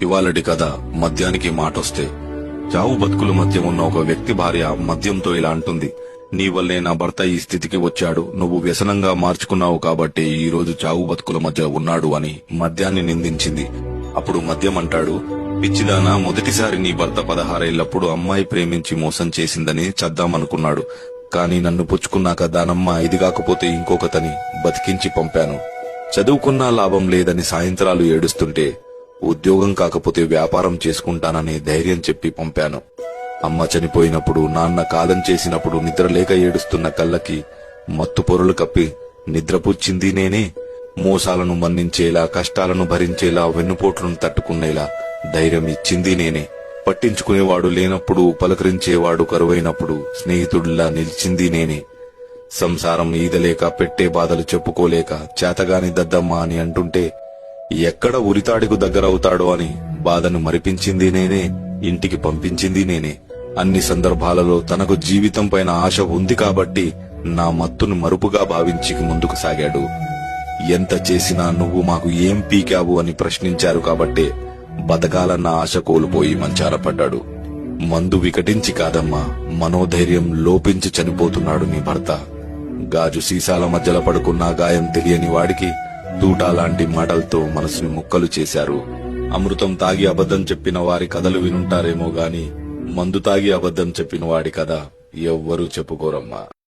ఇవాళటి కథ మద్యానికి మాటొస్తే. చావు బతుకుల మధ్య ఉన్న ఒక వ్యక్తి భార్య మద్యంతో ఇలా అంటుంది. నీ వల్లే నా భర్త ఈ స్థితికి వచ్చాడు, నువ్వు వ్యసనంగా మార్చుకున్నావు కాబట్టి ఈ రోజు చావు బతుకుల మధ్య ఉన్నాడు అని మద్యాన్ని నిందించింది. అప్పుడు మద్యం అంటాడు, పిచ్చిదానా, మొదటిసారి నీ భర్త 16 ఏళ్లప్పుడు అమ్మాయి ప్రేమించి మోసం చేసిందని చద్దామనుకున్నాడు. కాని నన్ను పుచ్చుకున్నాక దానమ్మ ఇది కాకపోతే ఇంకొకతని బతికించి పంపాను. చదువుకున్నా లాభం లేదని సాయంత్రాలు ఏడుస్తుంటే ఉద్యోగం కాకపోతే వ్యాపారం చేసుకుంటానని ధైర్యం చెప్పి పంపాను. అమ్మ చనిపోయినప్పుడు, నాన్న కాలం చేసినప్పుడు నిద్రలేక ఏడుస్తున్న కళ్ళకి మత్తు పొరలు కప్పి నిద్రపుచ్చింది నేనే. మోసాలను మన్నించేలా, కష్టాలను భరించేలా, వెన్నుపోట్లను తట్టుకునేలా ధైర్యం ఇచ్చింది నేనే. పట్టించుకునేవాడు లేనప్పుడు, పలకరించేవాడు కరువైనప్పుడు స్నేహితుడిలా నిలిచింది నేనే. సంసారం ఈదలేక, పెట్టే బాధలు చెప్పుకోలేక చేతగాని దద్దమ్మ అని అంటుంటే ఎక్కడ ఉరితాడికు దగ్గరవుతాడో అని బాధను మరిపించింది నేనే, ఇంటికి పంపించింది నేనే. అన్ని సందర్భాలలో తనకు జీవితం పైన ఆశ ఉంది కాబట్టి నా మత్తును మరుపుగా భావించి ముందుకు సాగాడు. ఎంత చేసినా నువ్వు మాకు ఏం పీకావు అని ప్రశ్నించారు కాబట్టే బతకాలన్న ఆశ కోల్పోయి మంచాన పడ్డాడు. మందు వికటించి కాదమ్మా, మనోధైర్యం లోపించి చనిపోతున్నాడు నీ భర్త. గాజు సీసాల మధ్యలో పడుకున్న గాయం తెలియని వాడికి తూటా లాంటి మాటలతో మనసుని ముక్కలు చేశారు. అమృతం తాగి అబద్ధం చెప్పిన వారి కథలు వినుంటారేమో గాని మందు తాగి అబద్ధం చెప్పిన వాడి కథ ఎవ్వరూ చెప్పుకోరమ్మా.